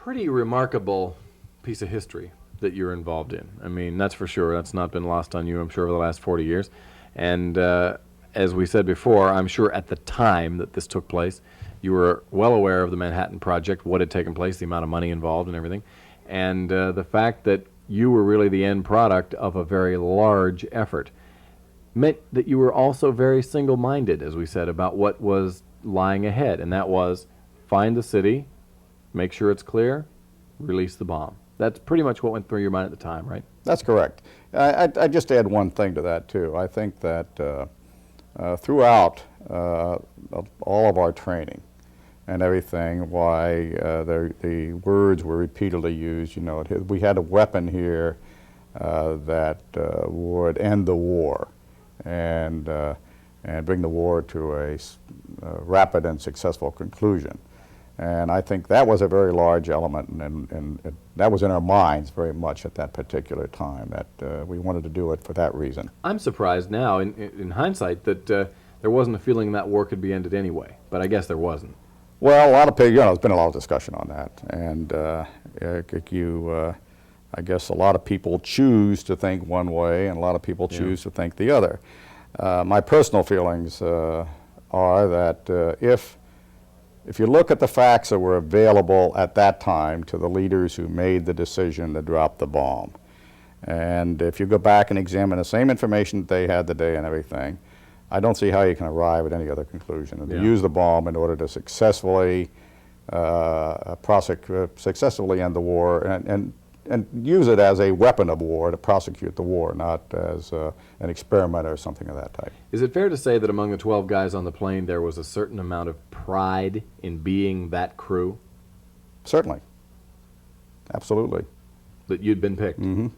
pretty remarkable piece of history that you're involved in. I mean, that's for sure. That's not been lost on you, I'm sure, over the last 40 years. And as we said before, I'm sure at the time that this took place, you were well aware of the Manhattan Project, what had taken place, the amount of money involved and everything, and the fact that you were really the end product of a very large effort meant that you were also very single-minded, as we said, about what was lying ahead, and that was find the city, make sure it's clear, release the bomb. That's pretty much what went through your mind at the time, right? That's correct. I just add one thing to that, too. I think that throughout all of our training and everything, why the words were repeatedly used, you know, we had a weapon here that would end the war and bring the war to a rapid and successful conclusion. And I think that was a very large element, and that was in our minds very much at that particular time, that we wanted to do it for that reason. I'm surprised now, in hindsight, that there wasn't a feeling that war could be ended anyway, but I guess there wasn't. Well, a lot of people, you know, there's been a lot of discussion on that, and I guess a lot of people choose to think one way, and a lot of people choose to think the other. My personal feelings are that if you look at the facts that were available at that time to the leaders who made the decision to drop the bomb, and if you go back and examine the same information that they had today and everything, I don't see how you can arrive at any other conclusion. And to use the bomb in order to successfully successfully end the war and use it as a weapon of war to prosecute the war, not as an experiment or something of that type. Is it fair to say that among the 12 guys on the plane there was a certain amount of pride in being that crew? Certainly. Absolutely. That you'd been picked? Mm-hmm.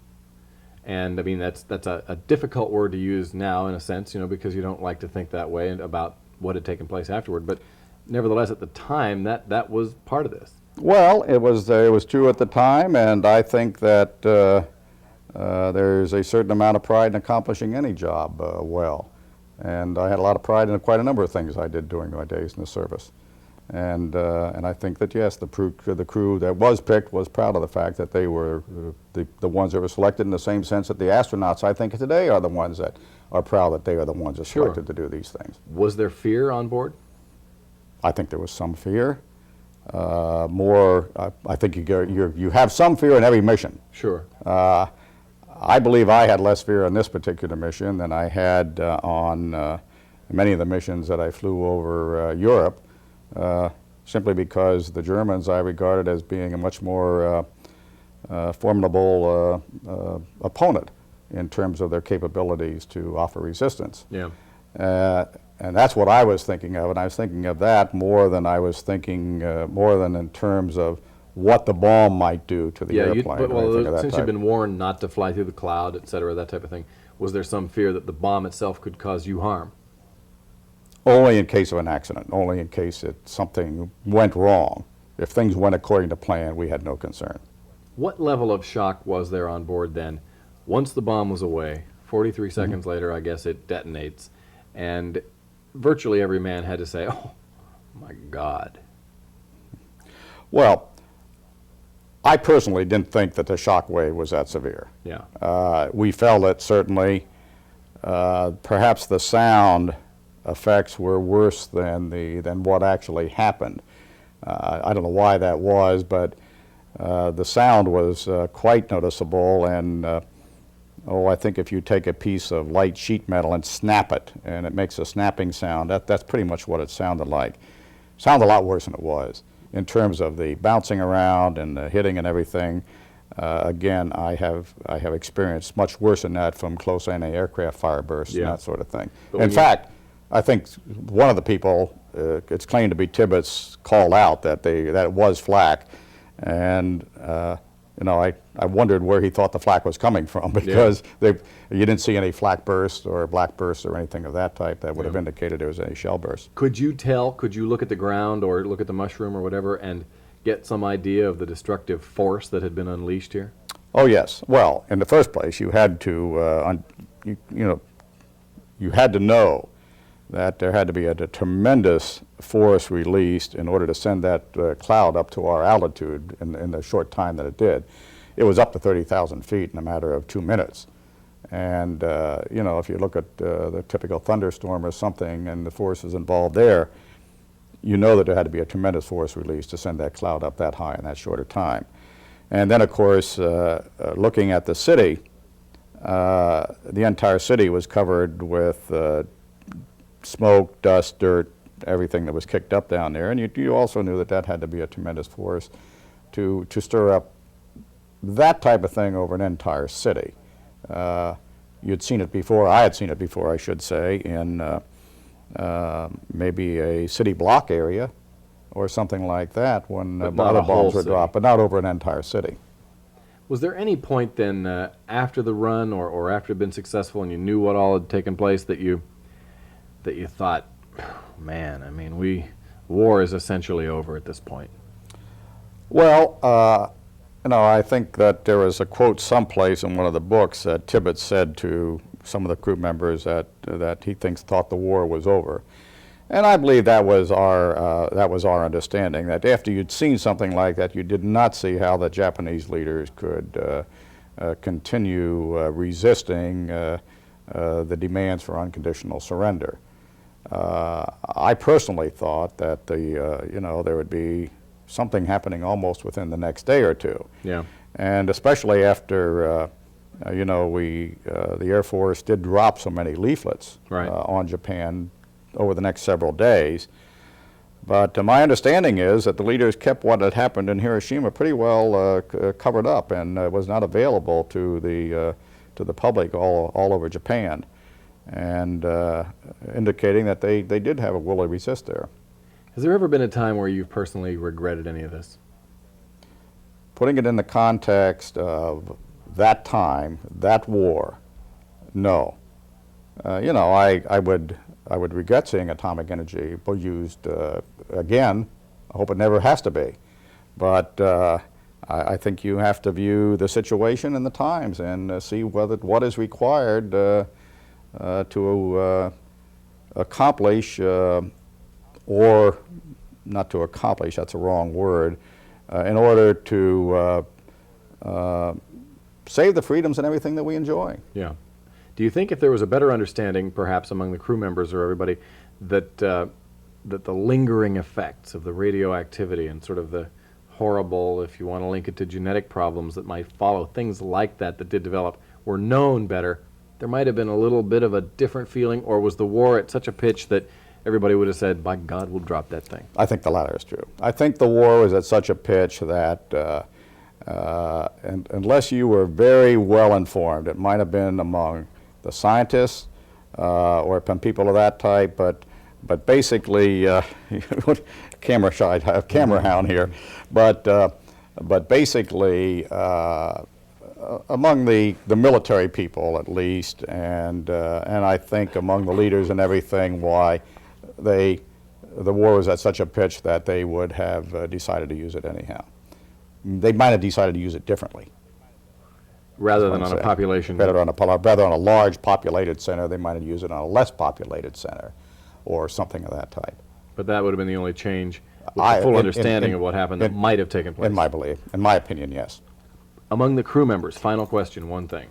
And I mean, that's a difficult word to use now, in a sense, you know, because you don't like to think that way about what had taken place afterward. But nevertheless, at the time, that was part of this. Well, it was true at the time, and I think that there's a certain amount of pride in accomplishing any job well. And I had a lot of pride in quite a number of things I did during my days in the service. And I think that, yes, the crew that was picked was proud of the fact that they were the ones that were selected, in the same sense that the astronauts, I think, today are the ones that are proud that they are the ones that are selected to do these things. Was there fear on board? I think there was some fear. I think you have some fear in every mission. Sure. I believe I had less fear on this particular mission than I had on many of the missions that I flew over Europe, simply because the Germans I regarded as being a much more formidable opponent in terms of their capabilities to offer resistance. Yeah. And that's what I was thinking of, and I was thinking of that more than I was thinking, more than in terms of what the bomb might do to the airplane. Well, since you've been warned not to fly through the cloud, et cetera, that type of thing, was there some fear that the bomb itself could cause you harm? Only in case of an accident, only in case something went wrong. If things went according to plan, we had no concern. What level of shock was there on board then? Once the bomb was away, 43 seconds later, I guess it detonates, and virtually every man had to say, "Oh, my God." Well, I personally didn't think that the shock wave was that severe. Yeah. We felt it, certainly. Perhaps the sound effects were worse than what actually happened. I don't know why that was, but the sound was quite noticeable, and I think if you take a piece of light sheet metal and snap it, and it makes a snapping sound, that's pretty much what it sounded like. It sounded a lot worse than it was in terms of the bouncing around and the hitting and everything. Again, I have experienced much worse than that from close anti-aircraft fire bursts and that sort of thing. In fact, I think one of the people, it's claimed to be Tibbets, called out that it was flak, and I wondered where he thought the flak was coming from, because you didn't see any flak bursts or black bursts or anything of that type that would have indicated there was any shell burst. Could you look at the ground or look at the mushroom or whatever and get some idea of the destructive force that had been unleashed here? Oh, yes. Well, in the first place, you had to, you had to know that there had to be a tremendous force released in order to send that cloud up to our altitude in the short time that it did. It was up to 30,000 feet in a matter of 2 minutes. And, you know, if you look at the typical thunderstorm or something and the forces involved there, you know that there had to be a tremendous force release to send that cloud up that high in that shorter time. And then, of course, looking at the city, the entire city was covered with smoke, dust, dirt, everything that was kicked up down there. And you also knew that that had to be a tremendous force to stir up that type of thing over an entire city. You'd seen it before, I had seen it before, I should say, in maybe a city block area or something like that when other bombs were dropped, but not over an entire city. Was there any point then after the run or after it had been successful and you knew what all had taken place that you thought, man, I mean, war is essentially over at this point? Well, you know, I think that there was a quote someplace in one of the books that Tibbet said to some of the crew members that he thought the war was over. And I believe that was our understanding, that after you'd seen something like that, you did not see how the Japanese leaders could continue resisting the demands for unconditional surrender. I personally thought that you know, there would be something happening almost within the next day or two. Yeah. And especially after, you know, the Air Force did drop so many leaflets on Japan over the next several days. But my understanding is that the leaders kept what had happened in Hiroshima pretty well covered up and was not available to the public all over Japan, and indicating that they did have a will to resist there. Has there ever been a time where you've personally regretted any of this? Putting it in the context of that time, that war, no. You know, I would regret seeing atomic energy used again. I hope it never has to be. But I think you have to view the situation and the times and see what is required to accomplish or not to accomplish, that's a wrong word, in order to save the freedoms and everything that we enjoy. Yeah. Do you think if there was a better understanding, perhaps among the crew members or everybody, that that the lingering effects of the radioactivity and sort of the horrible, if you want to link it to genetic problems that might follow, things like that did develop, were known better, there might have been a little bit of a different feeling, or was the war at such a pitch that everybody would have said, by God, we'll drop that thing? I think the latter is true. I think the war was at such a pitch that unless you were very well informed, it might have been among the scientists or people of that type, but basically, camera shy, I have camera hound here, but basically among the military people at least, and I think among the leaders and everything, why the war was at such a pitch that they would have decided to use it anyhow. They might have decided to use it differently. Rather than on a population. Rather on a large populated center, they might have used it on a less populated center or something of that type. But that would have been the only change with the full understanding of what happened that might have taken place. In my belief, in my opinion, yes. Among the crew members, final question, one thing.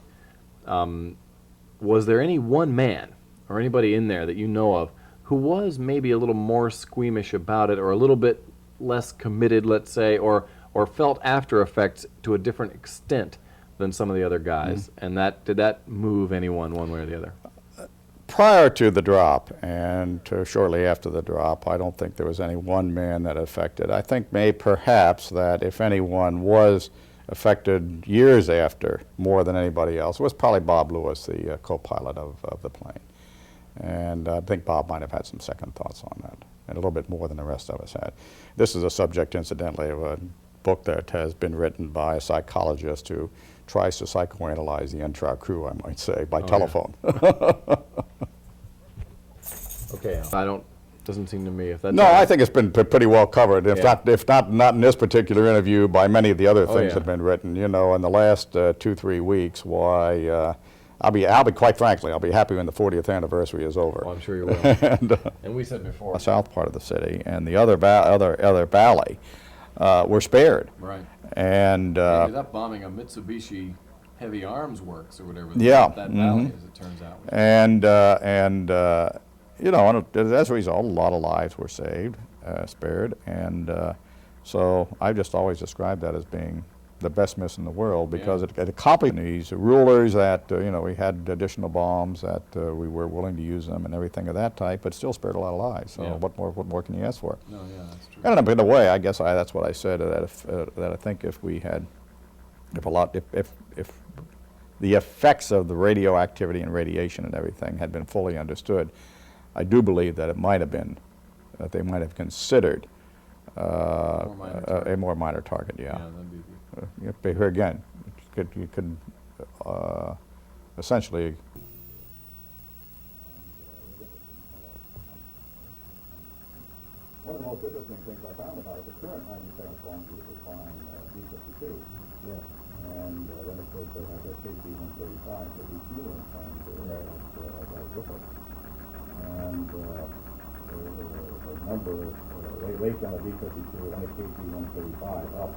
Was there any one man or anybody in there that you know of who was maybe a little more squeamish about it or a little bit less committed, let's say, or felt after effects to a different extent than some of the other guys? And did that move anyone one way or the other? Prior to the drop and shortly after the drop, I don't think there was any one man that affected. I think perhaps that if anyone was affected years after more than anybody else, it was probably Bob Lewis, the co-pilot of the plane. And I think Bob might have had some second thoughts on that, and a little bit more than the rest of us had. This is a subject, incidentally, of a book that has been written by a psychologist who tries to psychoanalyze the entire crew, I might say, by telephone. Yeah. Okay, doesn't seem to me if that's... No, I think it's been pretty well covered, if not in this particular interview, by many of the other things that have been written. You know, in the last 2-3 weeks, why I'll be quite frankly, I'll be happy when the 40th anniversary is over. Well, I'm sure you will. And, And we said before. the south part of the city and the other valley were spared. Right. And They ended up bombing a Mitsubishi Heavy Arms Works or whatever. Yeah. That valley, as it turns out. and you know, and as a result, a lot of lives were saved, spared, and so I've just always described that as being the best miss in the world because it accomplished these rulers that you know, we had additional bombs, that we were willing to use them and everything of that type, but still spared a lot of lives. So what more can you ask for? No, yeah, that's true. And in a way, I guess that's what I said, that that I think if we had, if the effects of the radioactivity and radiation and everything had been fully understood, I do believe that it might have been, that they might have considered a more minor target. Yeah. That'd be But here again, you could essentially. One of the most interesting things I found about it, the current 97 flying group is flying B-52. Yeah. And then of course they have the KC-135, the refueling plane right with it. And a number of, they sent a B-52 and a KC-135 up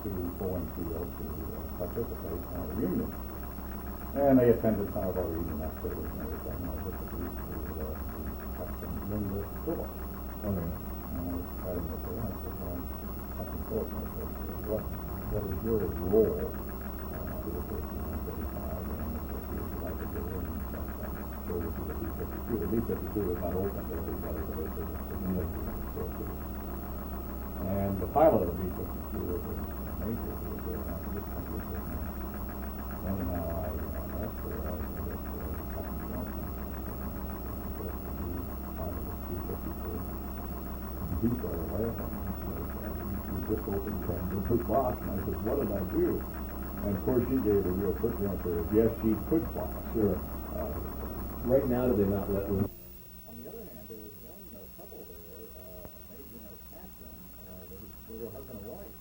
to Boeing Field to participate in our reunion. And they attended some of our reunion activities and everything. And I took the brief to Captain Linda Phillips. And I was chatting with her, and I said, well, Captain Phillips, I said, what is your role to the KC-135? And I said, she would like to get in and stuff like that. So this is a B-52. The B-52 was not open to everybody, so they said, and the pilot of the B-52 was a major who was there, and I said, this country is different. Anyhow, I asked her, I said, Captain Phillips, supposed to be pilot of this B-52. He started laughing. He said, you just opened Pandora's box. And I said, what did I do? And of course she gave a real quick answer, yes, she could fly. Sure. Right now, do they not let women? On the other hand, there was one couple there, a major and a captain, they were husband and wife.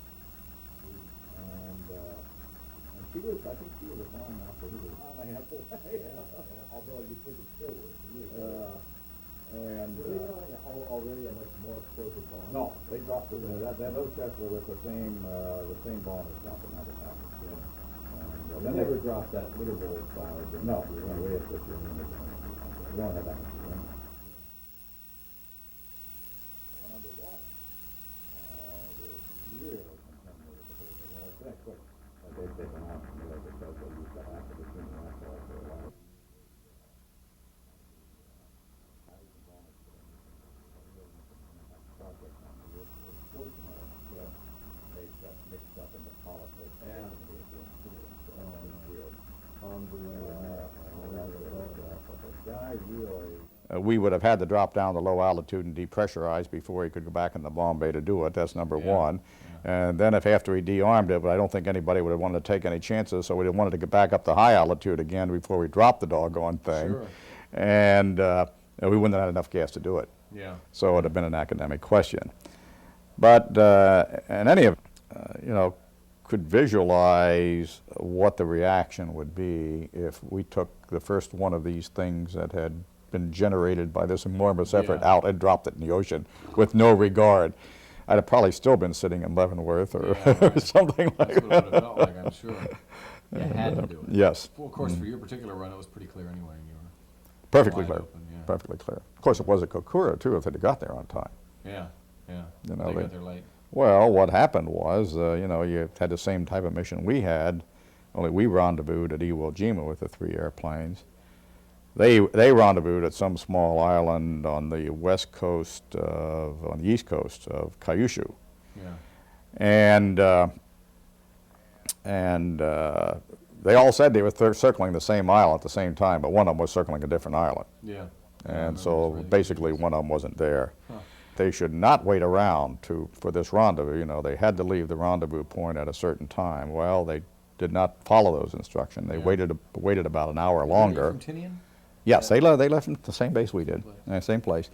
And she was, I think she was a flying after he was on a handful. Although you think it still would, to me. And Were they running already a much more explosive bomb? no, they dropped it. Those tests were with the same bomb as dropped in other houses. Yeah. And They never dropped that little bowl style. No, we had this year. We don't have that much room. One underwater. We're really contaminated with it. Well, it's that quick that they've taken out from there because they used that acid between the alcohol for a while. They got mixed up into politics. We would have had to drop down to low altitude and depressurize before he could go back in the bomb bay to do it. That's number one. And then if after he de-armed it, but I don't think anybody would have wanted to take any chances, so we wanted to get back up to high altitude again before we dropped the doggone thing. Sure. And we wouldn't have had enough gas to do it. Yeah. So it would have been an academic question. But in any event, you know, could visualize what the reaction would be if we took the first one of these things that had been generated by this enormous effort out and dropped it in the ocean with no regard. I'd have probably still been sitting in Leavenworth or, or something like That's what it would have felt like, I'm sure. You had to do it. Yes. Well, of course, for your particular run, it was pretty clear anyway. And you were Perfectly wide clear. open, yeah. Perfectly clear. Of course, it was at Kokura, too, if they'd have got there on time. Yeah, yeah. You know, They got there late. Well, what happened was, you know, you had the same type of mission we had, only we rendezvoused at Iwo Jima with the 3 airplanes. They rendezvoused at some small island on the west coast on the east coast of Kyushu. Yeah. And they all said they were circling the same island at the same time, but one of them was circling a different island. Yeah. And so basically one of them wasn't there. Huh. They should not wait around for this rendezvous. You know, they had to leave the rendezvous point at a certain time. Well, they did not follow those instructions. They waited about an hour longer. From Tinian? Yes, they left from the same base we did, same place.